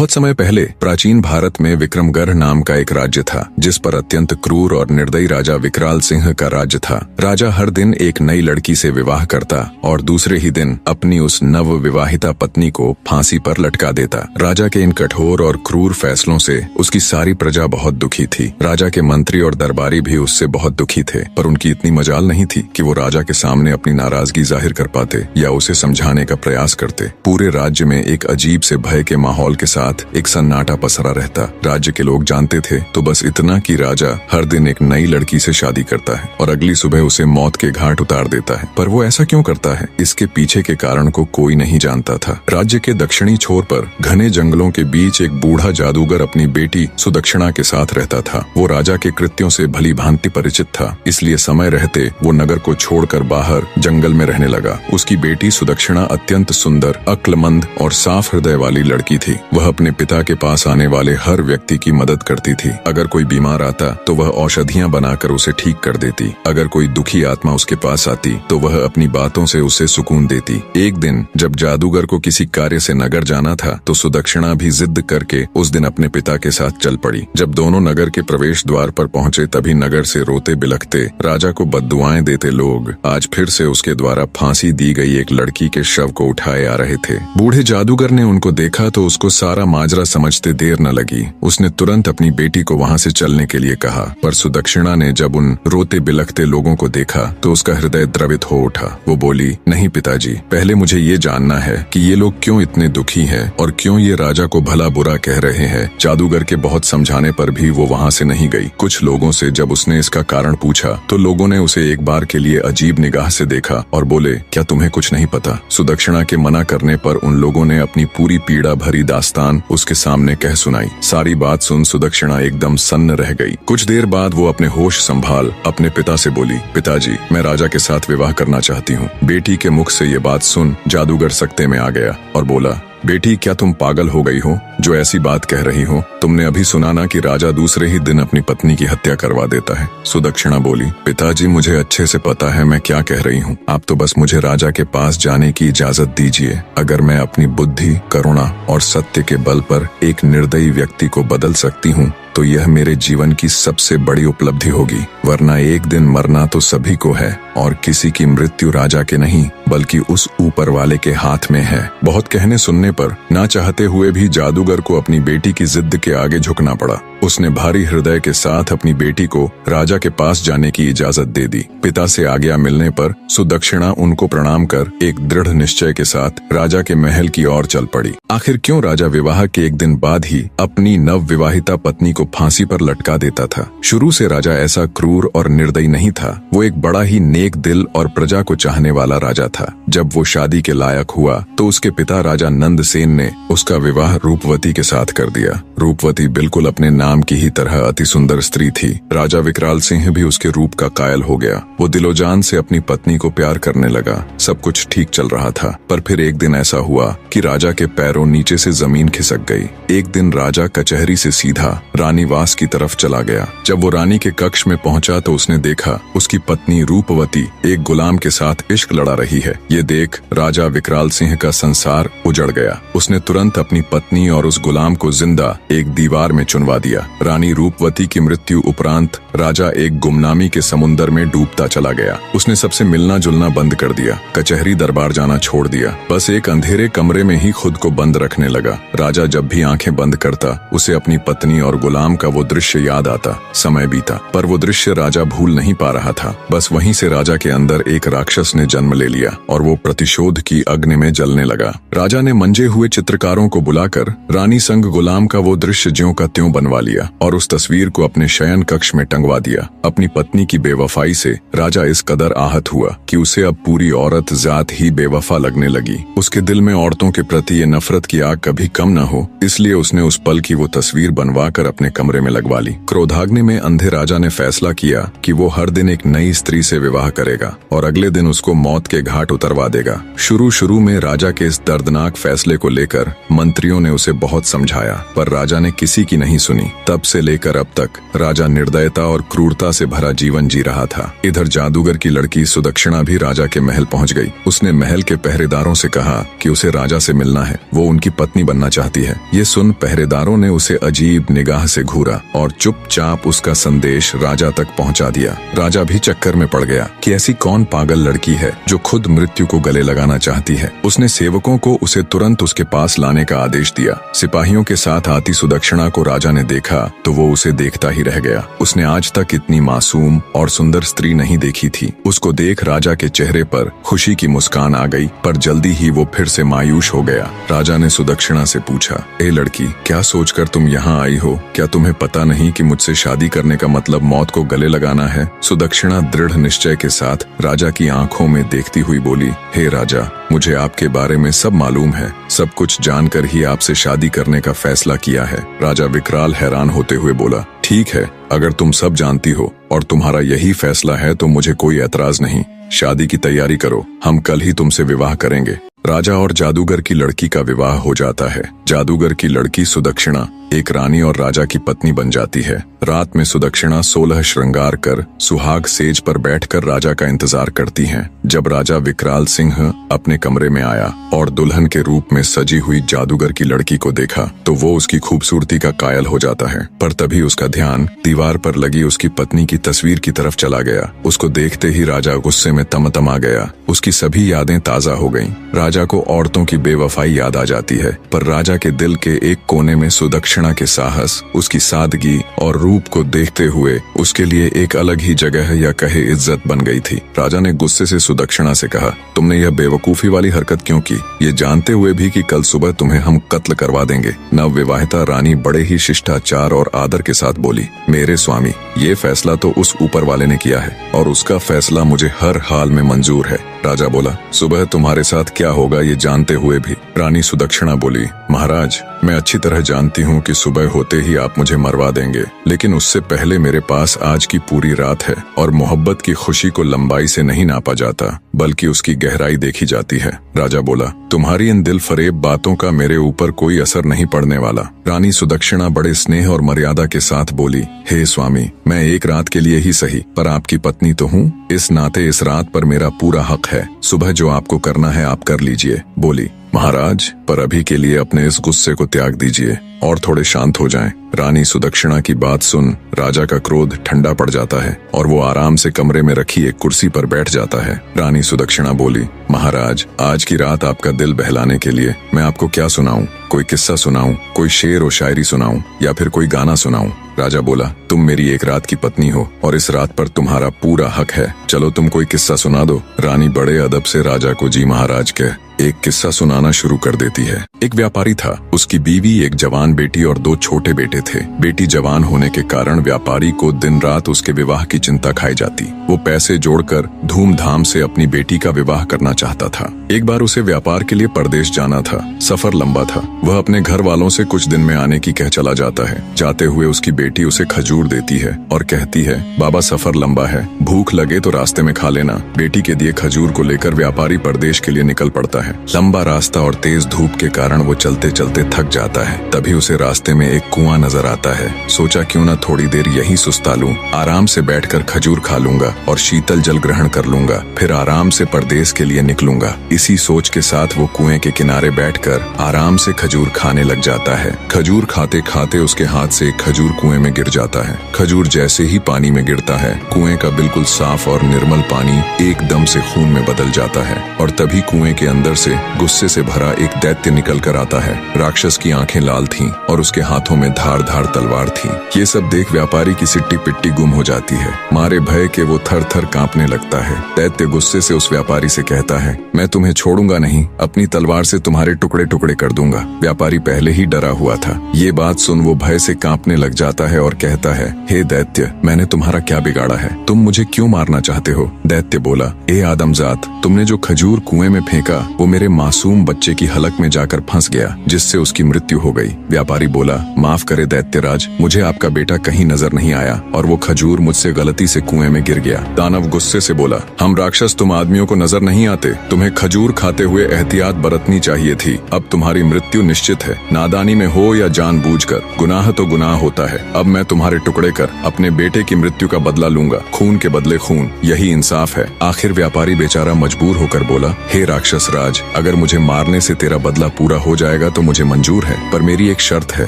बहुत समय पहले प्राचीन भारत में विक्रमगढ़ नाम का एक राज्य था, जिस पर अत्यंत क्रूर और निर्दयी राजा विकराल सिंह का राज्य था। राजा हर दिन एक नई लड़की से विवाह करता और दूसरे ही दिन अपनी उस नव विवाहिता पत्नी को फांसी पर लटका देता। राजा के इन कठोर और क्रूर फैसलों से उसकी सारी प्रजा बहुत दुखी थी। राजा के मंत्री और दरबारी भी उससे बहुत दुखी थे, पर उनकी इतनी मजाल नहीं थी कि वो राजा के सामने अपनी नाराजगी जाहिर कर पाते या उसे समझाने का प्रयास करते। पूरे राज्य में एक अजीब से भय के माहौल के साथ एक सन्नाटा पसरा रहता। राज्य के लोग जानते थे तो बस इतना कि राजा हर दिन एक नई लड़की से शादी करता है और अगली सुबह उसे मौत के घाट उतार देता है। पर वो ऐसा क्यों करता है, इसके पीछे के कारण को कोई नहीं जानता था। राज्य के दक्षिणी छोर पर घने जंगलों के बीच एक बूढ़ा जादूगर अपनी बेटी सुदक्षिणा के साथ रहता था। वो राजा के कृत्यों से भली भांति परिचित था, इसलिए समय रहते वो नगर को छोड़कर बाहर जंगल में रहने लगा। उसकी बेटी सुदक्षिणा अत्यंत सुंदर, अक्लमंद और साफ हृदय वाली लड़की थी। वह अपने पिता के पास आने वाले हर व्यक्ति की मदद करती थी। अगर कोई बीमार आता तो वह औषधियां बनाकर उसे ठीक कर देती। अगर कोई दुखी आत्मा उसके पास आती तो वह अपनी बातों से उसे सुकून देती। एक दिन जब जादूगर को किसी कार्य से नगर जाना था तो सुदक्षिणा भी जिद करके उस दिन अपने पिता के साथ चल पड़ी। जब दोनों नगर के प्रवेश द्वार पर पहुंचे तभी नगर से रोते बिलखते, राजा को बद्दुआएं देते लोग आज फिर से उसके द्वारा फांसी दी गई एक लड़की के शव को उठाए आ रहे थे। बूढ़े जादूगर ने उनको देखा तो उसको सारा माजरा समझते देर न लगी। उसने तुरंत अपनी बेटी को वहां से चलने के लिए कहा, पर सुदक्षिणा ने जब उन रोते बिलखते लोगों को देखा तो उसका हृदय द्रवित हो उठा। वो बोली, नहीं पिताजी, पहले मुझे ये जानना है कि ये लोग क्यों इतने दुखी हैं और क्यों ये राजा को भला बुरा कह रहे हैं। जादूगर के बहुत समझाने पर भी वो वहां से नहीं गई। कुछ लोगों से जब उसने इसका कारण पूछा तो लोगों ने उसे एक बार के लिए अजीब निगाह से देखा और बोले, क्या तुम्हें कुछ नहीं पता? सुदक्षिणा के मना करने पर उन लोगों ने अपनी पूरी पीड़ा भरी दास्तान उसके सामने कह सुनाई। सारी बात सुन सुदक्षिणा एकदम सन्न रह गई। कुछ देर बाद वो अपने होश संभाल अपने पिता से बोली, पिताजी, मैं राजा के साथ विवाह करना चाहती हूँ। बेटी के मुख से ये बात सुन जादूगर सकते में आ गया और बोला, बेटी, क्या तुम पागल हो गई हो जो ऐसी बात कह रही हो? तुमने अभी सुना ना कि राजा दूसरे ही दिन अपनी पत्नी की हत्या करवा देता है। सुदक्षिणा बोली, पिताजी, मुझे अच्छे से पता है मैं क्या कह रही हूँ। आप तो बस मुझे राजा के पास जाने की इजाजत दीजिए। अगर मैं अपनी बुद्धि, करुणा और सत्य के बल पर एक निर्दयी व्यक्ति को बदल सकती हूँ तो यह मेरे जीवन की सबसे बड़ी उपलब्धि होगी, वरना एक दिन मरना तो सभी को है और किसी की मृत्यु राजा के नहीं बल्कि उस ऊपर वाले के हाथ में है। बहुत कहने सुनने पर ना चाहते हुए भी जादूगर को अपनी बेटी की जिद के आगे झुकना पड़ा। उसने भारी हृदय के साथ अपनी बेटी को राजा के पास जाने की इजाजत दे दी। पिता से आज्ञा मिलने पर सुदक्षिणा उनको प्रणाम कर एक दृढ़ निश्चय के साथ राजा के महल की ओर चल पड़ी। आखिर क्यों राजा विवाह के एक दिन बाद ही अपनी नव विवाहिता पत्नी को फांसी पर लटका देता था? शुरू से राजा ऐसा क्रूर और निर्दयी नहीं था। वो एक बड़ा ही नेक दिल और प्रजा को चाहने वाला राजा था। जब वो शादी के लायक हुआ तो उसके पिता राजा नंदसेन ने उसका विवाह रूपवती के साथ कर दिया। रूपवती बिल्कुल अपने नाम की ही तरह अति सुंदर स्त्री थी। राजा विकराल सिंह भी उसके रूप का कायल हो गया। वो दिलोजान से अपनी पत्नी को प्यार करने लगा। सब कुछ ठीक चल रहा था, पर फिर एक दिन ऐसा हुआ कि राजा के पैरों नीचे से जमीन खिसक गई। एक दिन राजा कचहरी से सीधा रानीवास की तरफ चला गया। जब वो रानी के कक्ष में पहुंचा तो उसने देखा उसकी पत्नी रूपवती एक गुलाम के साथ इश्क लड़ा रही है। ये देख राजा विकराल सिंह का संसार उजड़ गया। उसने तुरंत अपनी पत्नी और उस गुलाम को जिंदा एक दीवार में चुनवा दिया। रानी रूपवती की मृत्यु उपरांत राजा एक गुमनामी के समुंदर में डूबता चला गया। उसने सबसे मिलना जुलना बंद कर दिया, कचहरी दरबार जाना छोड़ दिया। बस एक अंधेरे कमरे में ही खुद को बंद रखने लगा। राजा जब भी आंखें बंद करता उसे अपनी पत्नी और गुलाम का वो दृश्य याद आता। समय बीता पर वो दृश्य राजा भूल नहीं पा रहा था। बस वहीं से राजा के अंदर एक राक्षस ने जन्म ले लिया और वो प्रतिशोध की अग्नि में जलने लगा। राजा ने मंजे हुए चित्रकारों को बुलाकर रानी संग गुलाम का वो दृश्य ज्यों का त्यों बनवा लिया और उस तस्वीर को अपने शयन कक्ष में टंगवा दिया। अपनी पत्नी की बेवफाई से राजा इस कदर आहत हुआ कि उसे अब पूरी औरत जात ही बेवफा लगने लगी। उसके दिल में औरतों के प्रति ये नफरत की आग कभी कम न हो, इसलिए उसने उस पल की वो तस्वीर बनवा कर अपने कमरे में लगवा ली। क्रोधाग्नि में अंधे राजा ने फैसला किया कि वो हर दिन एक नई स्त्री से विवाह करेगा और अगले दिन उसको मौत के घाट उतरवा देगा। शुरू में राजा के इस दर्दनाक फैसले को लेकर मंत्रियों ने उसे बहुत समझाया, पर राजा ने किसी की नहीं सुनी। तब से लेकर अब तक राजा निर्दयता और क्रूरता से भरा जीवन जी रहा था। इधर जादूगर की लड़की सुदक्षिणा भी राजा के महल पहुंच गई। उसने महल के पहरेदारों से कहा कि उसे राजा से मिलना है, वो उनकी पत्नी बनना चाहती है। ये सुन पहरेदारों ने उसे अजीब निगाह से घूरा और चुपचाप उसका संदेश राजा तक पहुंचा दिया। राजा भी चक्कर में पड़ गया कि ऐसी कौन पागल लड़की है जो खुद मृत्यु को गले लगाना चाहती है। उसने सेवकों को उसे तुरंत उसके पास लाने का आदेश दिया। सिपाहियों के साथ आती सुदक्षिणा को राजा ने देखा तो वो उसे देखता ही रह गया। उसने आज तक इतनी मासूम और सुंदर स्त्री नहीं देखी थी। उसको देख राजा के चेहरे पर खुशी की मुस्कान आ गई, पर जल्दी ही वो फिर से मायूस हो गया। राजा ने सुदक्षिणा से पूछा, ए लड़की, क्या सोचकर तुम यहाँ आई हो? क्या तुम्हें पता नहीं कि मुझसे शादी करने का मतलब मौत को गले लगाना है? सुदक्षिणा दृढ़ निश्चय के साथ राजा की आंखों में देखती हुई बोली, हे राजा, मुझे आपके बारे में सब मालूम है। सब कुछ जानकर ही आपसे शादी करने का फैसला किया है। राजा विकराल हैरान होते हुए बोला, ठीक है, अगर तुम सब जानती हो और तुम्हारा यही फैसला है तो मुझे कोई एतराज नहीं। शादी की तैयारी करो, हम कल ही तुमसे विवाह करेंगे। राजा और जादूगर की लड़की का विवाह हो जाता है। जादूगर की लड़की सुदक्षिणा एक रानी और राजा की पत्नी बन जाती है। रात में सुदक्षिणा 16 श्रृंगार कर सुहाग सेज पर बैठकर राजा का इंतजार करती हैं। जब राजा विकराल सिंह अपने कमरे में आया और दुल्हन के रूप में सजी हुई जादूगर की लड़की को देखा तो वो उसकी खूबसूरती का कायल हो जाता है। पर तभी उसका ध्यान दीवार पर लगी उसकी पत्नी की तस्वीर की तरफ चला गया। उसको देखते ही राजा गुस्से में तमतमा गया। उसकी सभी यादें ताजा हो गईं। राजा को औरतों की बेवफाई याद आ जाती है, पर राजा के दिल के एक कोने में सुदक्षिणा के साहस, उसकी सादगी और रूप को देखते हुए उसके लिए एक अलग ही जगह या कहे इज्जत बन गई थी। राजा ने गुस्से से सुदक्षिणा से कहा, तुमने यह बेवकूफी वाली हरकत क्यों की, ये जानते हुए भी कि कल सुबह तुम्हें हम कत्ल करवा देंगे? नवविवाहिता रानी बड़े ही शिष्टाचार और आदर के साथ बोली, मेरे स्वामी, ये फैसला तो उस ऊपर वाले ने किया है और उसका फैसला मुझे हर हाल में मंजूर है। राजा बोला, सुबह तुम्हारे साथ क्या होगा ये जानते हुए भी? रानी सुदक्षिणा बोली, महाराज, मैं अच्छी तरह जानती हूँ कि सुबह होते ही आप मुझे मरवा देंगे, लेकिन उससे पहले मेरे पास आज की पूरी रात है और मोहब्बत की खुशी को लंबाई से नहीं नापा जाता बल्कि उसकी गहराई देखी जाती है। राजा बोला, तुम्हारी इन दिल फरेब बातों का मेरे ऊपर कोई असर नहीं पड़ने वाला। रानी सुदक्षिणा बड़े स्नेह और मर्यादा के साथ बोली, हे स्वामी, मैं एक रात के लिए ही सही पर आपकी पत्नी तो हूँ। इस नाते इस रात पर मेरा पूरा हक है। सुबह जो आपको करना है आप कर लीजिए। बोली, महाराज, पर अभी के लिए अपने इस गुस्से को त्याग दीजिए और थोड़े शांत हो जाएं। रानी सुदक्षिणा की बात सुन राजा का क्रोध ठंडा पड़ जाता है और वो आराम से कमरे में रखी एक कुर्सी पर बैठ जाता है। रानी सुदक्षिणा बोली, महाराज, आज की रात आपका दिल बहलाने के लिए मैं आपको क्या सुनाऊं? कोई किस्सा सुनाऊं, कोई शेर और शायरी सुनाऊं या फिर कोई गाना सुनाऊं? राजा बोला, तुम मेरी एक रात की पत्नी हो और इस रात पर तुम्हारा पूरा हक है। चलो तुम कोई किस्सा सुना दो। रानी बड़े अदब से राजा को जी महाराज कह एक किस्सा सुनाना शुरू कर देती है। एक व्यापारी था, उसकी बीवी, एक जवान बेटी और 2 छोटे बेटे थे। बेटी जवान होने के कारण व्यापारी को दिन रात उसके विवाह की चिंता खाई जाती। वो पैसे जोड़कर धूमधाम से अपनी बेटी का विवाह करना चाहता था। एक बार उसे व्यापार के लिए परदेश जाना था। सफर लंबा था। वह अपने घर वालों से कुछ दिन में आने की कह चला जाता है। जाते हुए उसकी बेटी उसे खजूर देती है और कहती है, बाबा, सफर लंबा है, भूख लगे तो रास्ते में खा लेना। बेटी के दिए खजूर को लेकर व्यापारी परदेश के लिए निकल पड़ता है। लंबा रास्ता और तेज धूप के कारण वो चलते चलते थक जाता है। तभी उसे रास्ते में एक कुआं नजर आता है। सोचा क्यों न थोड़ी देर यहीं सुस्ता लूं, आराम से बैठकर खजूर खा लूंगा और शीतल जल ग्रहण कर लूंगा, फिर आराम से परदेश के लिए निकलूंगा। इसी सोच के साथ वो कुएं के किनारे बैठकर आराम से खजूर खाने लग जाता है। खजूर खाते खाते उसके हाथ से एक खजूर कुएं में गिर जाता है। खजूर जैसे ही पानी में गिरता है, कुएं का बिल्कुल साफ और निर्मल पानी एकदम से खून में बदल जाता है और तभी कुएं के अंदर से गुस्से से भरा एक दैत्य निकल कर आता है। राक्षस की आंखें लाल थीं और उसके हाथों में धार धार तलवार थी। ये सब देख व्यापारी की सिट्टी पिट्टी गुम हो जाती है। मारे भय के वो थर थर कांपने लगता है। दैत्य गुस्से से उस व्यापारी से कहता है, मैं तुम्हें छोड़ूंगा नहीं, अपनी तलवार से तुम्हारे टुकड़े टुकड़े कर दूंगा। व्यापारी पहले ही डरा हुआ था। ये बात सुन वो भय से कांपने लग जाता है और कहता है, हे दैत्य, मैंने तुम्हारा क्या बिगाड़ा है? तुम मुझे क्यों मारना चाहते हो? दैत्य बोला, ए आदमजात, तुमने जो खजूर कुएं में फेंका वो वो मेरे मासूम बच्चे की हलक में जाकर फंस गया, जिससे उसकी मृत्यु हो गई। व्यापारी बोला, माफ करे दैत्यराज, मुझे आपका बेटा कहीं नजर नहीं आया और वो खजूर मुझसे गलती से कुएं में गिर गया। दानव गुस्से से बोला, हम राक्षस तुम आदमियों को नजर नहीं आते, तुम्हें खजूर खाते हुए एहतियात बरतनी चाहिए थी। अब तुम्हारी मृत्यु निश्चित है, नादानी में हो या जानबूझकर, गुनाह तो गुनाह होता है। अब मैं तुम्हारे टुकड़े कर अपने बेटे की मृत्यु का बदला लूंगा, खून के बदले खून, यही इंसाफ है। आखिर व्यापारी बेचारा मजबूर होकर बोला, हे राक्षस राज, अगर मुझे मारने से तेरा बदला पूरा हो जाएगा तो मुझे मंजूर है, पर मेरी एक शर्त है।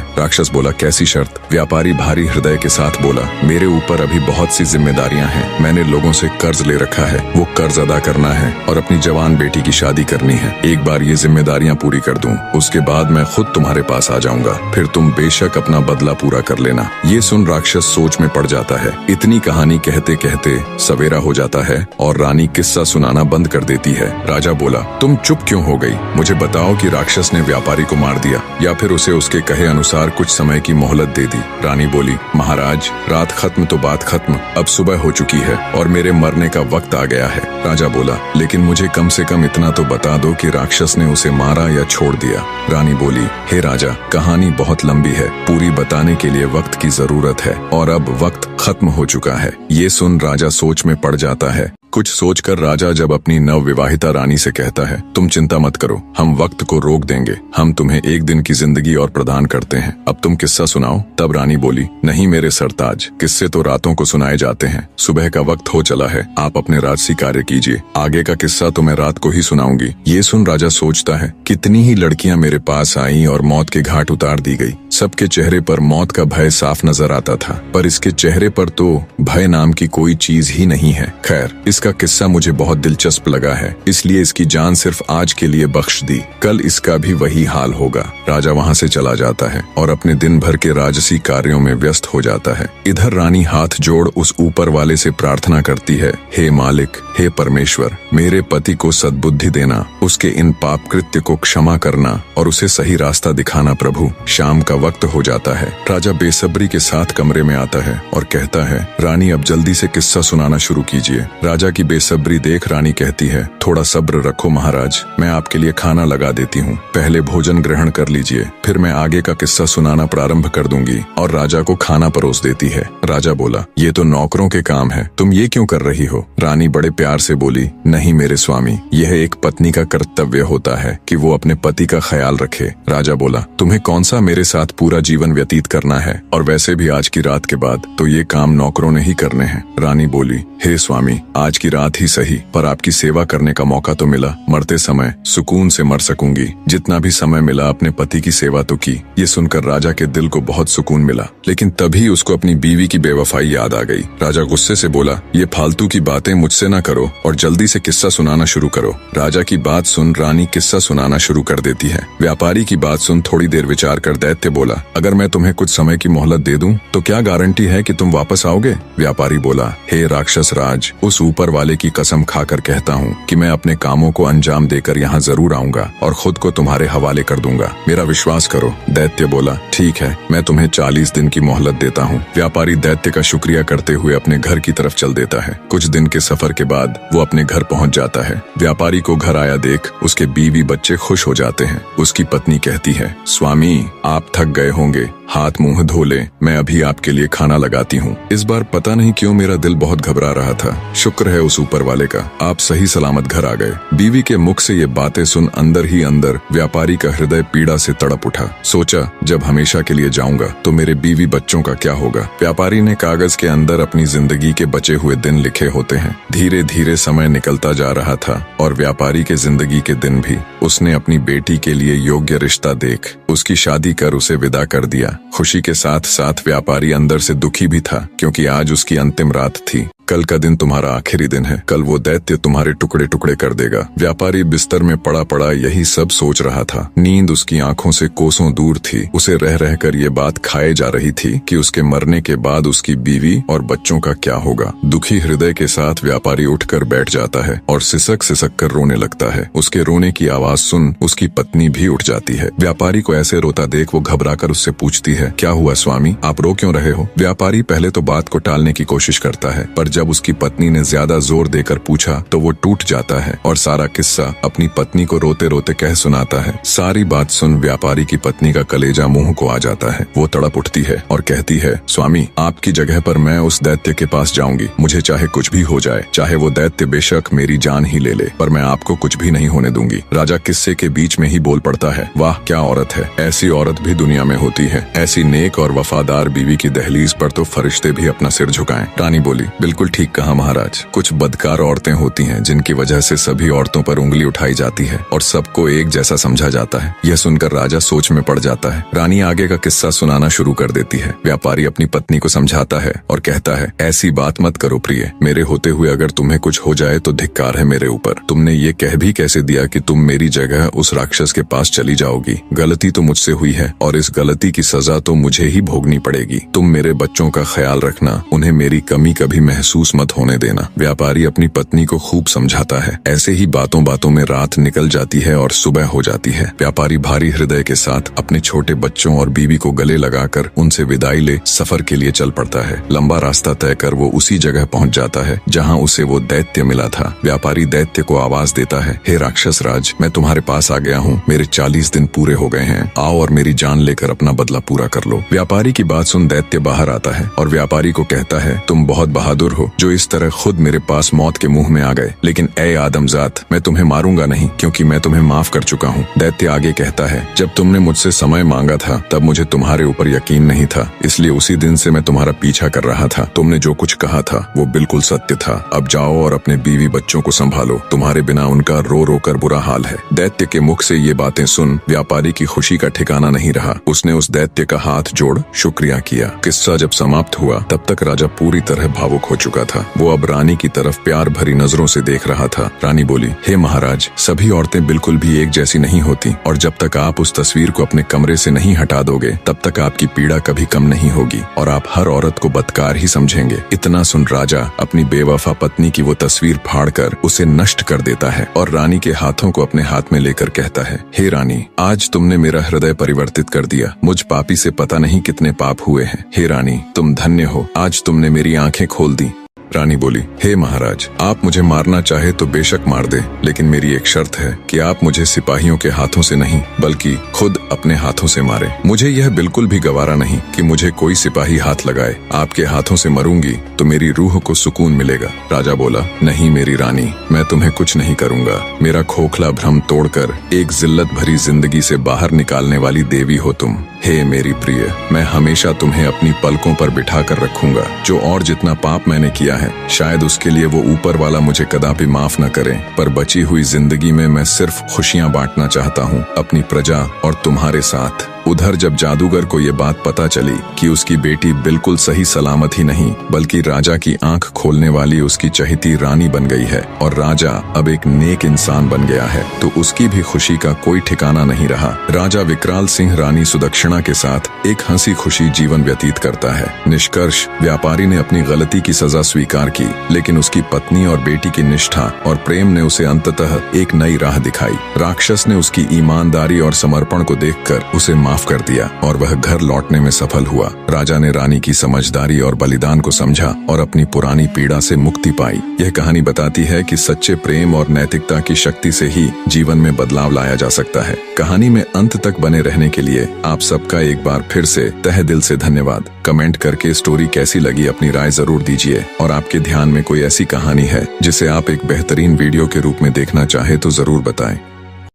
राक्षस बोला, कैसी शर्त? व्यापारी भारी हृदय के साथ बोला, मेरे ऊपर अभी बहुत सी जिम्मेदारियां हैं, मैंने लोगों से कर्ज ले रखा है, वो कर्ज अदा करना है और अपनी जवान बेटी की शादी करनी है। एक बार ये जिम्मेदारियां पूरी कर दूं, उसके बाद मैं खुद तुम्हारे पास आ जाऊंगा, फिर तुम बेशक अपना बदला पूरा कर लेना। ये सुन राक्षस सोच में पड़ जाता है। इतनी कहानी कहते कहते सवेरा हो जाता है और रानी किस्सा सुनाना बंद कर देती है। राजा बोला, तुम चुप क्यों हो गई? मुझे बताओ कि राक्षस ने व्यापारी को मार दिया या फिर उसे उसके कहे अनुसार कुछ समय की मोहलत दे दी। रानी बोली, महाराज, रात खत्म तो बात खत्म, अब सुबह हो चुकी है और मेरे मरने का वक्त आ गया है। राजा बोला, लेकिन मुझे कम से कम इतना तो बता दो कि राक्षस ने उसे मारा या छोड़ दिया। रानी बोली, हे राजा, कहानी बहुत लंबी है, पूरी बताने के लिए वक्त की जरूरत है और अब वक्त खत्म हो चुका है। ये सुन राजा सोच में पड़ जाता है। कुछ सोचकर राजा जब अपनी नवविवाहिता रानी से कहता है, तुम चिंता मत करो, हम वक्त को रोक देंगे, हम तुम्हें एक दिन की जिंदगी और प्रदान करते हैं, अब तुम किस्सा सुनाओ। तब रानी बोली, नहीं मेरे सरताज, किस्से तो रातों को सुनाए जाते हैं, सुबह का वक्त हो चला है, आप अपने राजसी कार्य कीजिए, आगे का किस्सा तो मैं रात को ही सुनाऊंगी। ये सुन राजा सोचता है, कितनी ही लड़कियां मेरे पास आईं और मौत के घाट उतार दी गई, सबके चेहरे पर मौत का भय साफ नजर आता था, पर इसके चेहरे पर तो भय नाम की कोई चीज ही नहीं है। खैर, इसका किस्सा मुझे बहुत दिलचस्प लगा है, इसलिए इसकी जान सिर्फ आज के लिए बख्श दी, कल इसका भी वही हाल होगा। राजा वहाँ से चला जाता है और अपने दिन भर के राजसी कार्यों में व्यस्त हो जाता है। इधर रानी हाथ जोड़ उस ऊपर वाले से प्रार्थना करती है, हे मालिक, हे परमेश्वर, मेरे पति को सद्बुद्धि देना, उसके इन पाप कृत्य को क्षमा करना और उसे सही रास्ता दिखाना प्रभु। शाम का वक्त हो जाता है। राजा बेसब्री के साथ कमरे में आता है और कहता है, रानी अब जल्दी से किस्सा सुनाना शुरू कीजिए। राजा की बेसब्री देख रानी कहती है, थोड़ा सब्र रखो महाराज, मैं आपके लिए खाना लगा देती हूँ, पहले भोजन ग्रहण कर लीजिए, फिर मैं आगे का किस्सा सुनाना प्रारंभ कर दूंगी। और राजा को खाना परोस देती है। राजा बोला, ये तो नौकरों के काम है, तुम ये क्यों कर रही हो? रानी बड़े प्यार से बोली, नहीं मेरे स्वामी, यह एक पत्नी का कर्तव्य होता है कि वो अपने पति का ख्याल रखे। राजा बोला, तुम्हें कौन सा मेरे साथ पूरा जीवन व्यतीत करना है, और वैसे भी आज की रात के बाद तो ये काम नौकरों ने ही करने हैं। रानी बोली, हे स्वामी, आज की रात ही सही, पर आपकी सेवा करने का मौका तो मिला, मरते समय सुकून से मर सकूंगी, जितना भी समय मिला अपने पति की सेवा तो की। ये सुनकर राजा के दिल को बहुत सुकून मिला, लेकिन तभी उसको अपनी बीवी की बेवफाई याद आ गई। राजा गुस्से से बोला, ये फालतू की बातें मुझसे ना करो और जल्दी से किस्सा सुनाना शुरू करो। राजा की बात सुन रानी किस्सा सुनाना शुरू कर देती है। व्यापारी की बात सुन थोड़ी देर विचार कर दैत्य बोला, अगर मैं तुम्हें कुछ समय की मोहलत दे दूं तो क्या गारंटी है कि तुम वापस आओगे? व्यापारी बोला, हे राक्षस राज, उस ऊपर वाले की कसम खाकर कहता हूँ कि मैं अपने कामों को अंजाम देकर यहाँ जरूर आऊंगा और खुद को तुम्हारे हवाले कर दूंगा, मेरा विश्वास करो। दैत्य बोला, ठीक है, मैं तुम्हें 40 दिन की मोहलत देता हूँ। व्यापारी दैत्य का शुक्रिया करते हुए अपने घर की तरफ चल देता है। कुछ दिन के सफर के बाद वो अपने घर पहुँच जाता है। व्यापारी को घर आया देख उसके बीवी बच्चे खुश हो जाते हैं। उसकी पत्नी कहती है, स्वामी, आप थक गए होंगे, हाथ मुंह धो ले, मैं अभी आपके लिए खाना लगाती हूँ। इस बार पता नहीं क्यों मेरा दिल बहुत घबरा रहा था, शुक्र है उस ऊपर वाले का, आप सही सलामत घर आ गए। बीवी के मुख से ये बातें सुन अंदर ही अंदर व्यापारी का हृदय पीड़ा से तड़प उठा। सोचा, जब हमेशा के लिए जाऊंगा तो मेरे बीवी बच्चों का क्या होगा? व्यापारी ने कागज के अंदर अपनी जिंदगी के बचे हुए दिन लिखे होते हैं। धीरे धीरे समय निकलता जा रहा था और व्यापारी के जिंदगी के दिन भी। उसने अपनी बेटी के लिए योग्य रिश्ता देख उसकी शादी कर उसे विदा कर दिया। खुशी के साथ साथ व्यापारी अंदर से दुखी भी था, क्योंकि आज उसकी अंतिम रात थी। कल का दिन तुम्हारा आखिरी दिन है, कल वो दैत्य तुम्हारे टुकड़े टुकड़े कर देगा। व्यापारी बिस्तर में पड़ा पड़ा यही सब सोच रहा था। नींद उसकी आंखों से कोसों दूर थी। उसे रह रहकर ये बात खाए जा रही थी कि उसके मरने के बाद उसकी बीवी और बच्चों का क्या होगा। दुखी हृदय के साथ व्यापारी उठकर बैठ जाता है और सिसक सिसक कर रोने लगता है। उसके रोने की आवाज सुन उसकी पत्नी भी उठ जाती है। व्यापारी को ऐसे रोता देख वो घबराकर उससे पूछती है, क्या हुआ स्वामी, आप रो क्यों रहे हो? व्यापारी पहले तो बात को टालने की कोशिश करता है, पर जब उसकी पत्नी ने ज्यादा जोर देकर पूछा तो वो टूट जाता है और सारा किस्सा अपनी पत्नी को रोते रोते कह सुनाता है। सारी बात सुन व्यापारी की पत्नी का कलेजा मुंह को आ जाता है। वो तड़प उठती है और कहती है, स्वामी, आपकी जगह पर मैं उस दैत्य के पास जाऊंगी। मुझे चाहे कुछ भी हो जाए, चाहे वो दैत्य बेशक मेरी जान ही ले ले, पर मैं आपको कुछ भी नहीं होने दूंगी। राजा किस्से के बीच में ही बोल पड़ता है, वाह क्या औरत है, ऐसी औरत भी दुनिया में होती है। ऐसी नेक और वफादार बीवी की दहलीज पर तो फरिश्ते भी अपना सिर झुकाएं। रानी बोली, बिल्कुल ठीक कहा महाराज। कुछ बदकार औरतें होती हैं जिनकी वजह से सभी औरतों पर उंगली उठाई जाती है और सबको एक जैसा समझा जाता है। यह सुनकर राजा सोच में पड़ जाता है। रानी आगे का किस्सा सुनाना शुरू कर देती है। व्यापारी अपनी पत्नी को समझाता है और कहता है, ऐसी बात मत करो प्रिय, मेरे होते हुए अगर तुम्हें कुछ हो जाए तो धिक्कार है मेरे ऊपर। तुमने ये कह भी कैसे दिया कि तुम मेरी जगह उस राक्षस के पास चली जाओगी? गलती तो मुझसे हुई है और इस गलती की सजा तो मुझे ही भोगनी पड़ेगी। तुम मेरे बच्चों का ख्याल रखना, उन्हें मेरी कमी कभी महसूस मत होने देना। व्यापारी अपनी पत्नी को खूब समझाता है। ऐसे ही बातों बातों में रात निकल जाती है और सुबह हो जाती है। व्यापारी भारी हृदय के साथ अपने छोटे बच्चों और बीवी को गले लगाकर उनसे विदाई ले सफर के लिए चल पड़ता है। लंबा रास्ता तय कर वो उसी जगह पहुंच जाता है जहां उसे वो दैत्य मिला था। व्यापारी दैत्य को आवाज देता है, हे राक्षस राज, मैं तुम्हारे पास आ गया हूँ। मेरे 40 दिन पूरे हो गए हैं। आओ और मेरी जान लेकर अपना बदला पूरा कर लो। व्यापारी की बात सुन दैत्य बाहर आता है और व्यापारी को कहता है, तुम बहुत बहादुर हो जो इस तरह खुद मेरे पास मौत के मुंह में आ गए, लेकिन ए आदमजात, मैं तुम्हें मारूंगा नहीं क्योंकि मैं तुम्हें माफ कर चुका हूँ। दैत्य आगे कहता है, जब तुमने मुझसे समय मांगा था तब मुझे तुम्हारे ऊपर यकीन नहीं था, इसलिए उसी दिन से मैं तुम्हारा पीछा कर रहा था। तुमने जो कुछ कहा था वो बिल्कुल सत्य था। अब जाओ और अपने बीवी बच्चों को संभालो, तुम्हारे बिना उनका रो रो कर बुरा हाल है। दैत्य के मुख से ये बातें सुन व्यापारी की खुशी का ठिकाना नहीं रहा। उसने उस दैत्य का हाथ जोड़ शुक्रिया किया। किस्सा जब समाप्त हुआ तब तक राजा पूरी तरह भावुक हो चुका था। वो अब रानी की तरफ प्यार भरी नजरों से देख रहा था। रानी बोली, हे महाराज, सभी औरतें बिल्कुल भी एक जैसी नहीं होती और जब तक आप उस तस्वीर को अपने कमरे से नहीं हटा दोगे तब तक आपकी पीड़ा कभी कम नहीं होगी और आप हर औरत को बदकार ही समझेंगे। इतना सुन राजा अपनी बेवफा पत्नी की वो तस्वीर फाड़कर उसे नष्ट कर देता है और रानी के हाथों को अपने हाथ में लेकर कहता है, हे रानी, आज तुमने मेरा हृदय परिवर्तित कर दिया। मुझ पापी से पता नहीं कितने पाप हुए हैं। हे रानी, तुम धन्य हो, आज तुमने मेरी आंखें खोल दी। रानी बोली, हे महाराज, आप मुझे मारना चाहे तो बेशक मार दे, लेकिन मेरी एक शर्त है कि आप मुझे सिपाहियों के हाथों से नहीं बल्कि खुद अपने हाथों से मारे। मुझे यह बिल्कुल भी गवारा नहीं कि मुझे कोई सिपाही हाथ लगाए। आपके हाथों से मरूंगी तो मेरी रूह को सुकून मिलेगा। राजा बोला, नहीं मेरी रानी, मैं तुम्हें कुछ नहीं करूंगा। मेरा खोखला भ्रम तोड़कर एक जिल्लत भरी जिंदगी से बाहर निकालने वाली देवी हो तुम। हे मेरी प्रिय, मैं हमेशा तुम्हें अपनी पलकों पर बिठा कर रखूंगा। जो और जितना पाप मैंने किया है, शायद उसके लिए वो ऊपर वाला मुझे कदापि माफ न करे, पर बची हुई जिंदगी में मैं सिर्फ खुशियां बांटना चाहता हूँ अपनी प्रजा और तुम्हारे साथ। उधर जब जादूगर को ये बात पता चली कि उसकी बेटी बिल्कुल सही सलामत ही नहीं बल्कि राजा की आंख खोलने वाली उसकी चहेती रानी बन गई है और राजा अब एक नेक इंसान बन गया है, तो उसकी भी खुशी का कोई ठिकाना नहीं रहा। राजा विकराल सिंह रानी सुदक्षिणा के साथ एक हंसी खुशी जीवन व्यतीत करता है। निष्कर्ष, व्यापारी ने अपनी गलती की सजा स्वीकार की, लेकिन उसकी पत्नी और बेटी की निष्ठा और प्रेम ने उसे अंततः एक नई राह दिखाई। राक्षस ने उसकी ईमानदारी और समर्पण को देखकर उसे माफ कर दिया और वह घर लौटने में सफल हुआ। राजा ने रानी की समझदारी और बलिदान को समझा और अपनी पुरानी पीड़ा से मुक्ति पाई। यह कहानी बताती है कि सच्चे प्रेम और नैतिकता की शक्ति से ही जीवन में बदलाव लाया जा सकता है। कहानी में अंत तक बने रहने के लिए आप सबका एक बार फिर से तहे दिल से धन्यवाद। कमेंट करके स्टोरी कैसी लगी अपनी राय जरूर दीजिए और आपके ध्यान में कोई ऐसी कहानी है जिसे आप एक बेहतरीन वीडियो के रूप में देखना चाहे तो जरूर बताएं।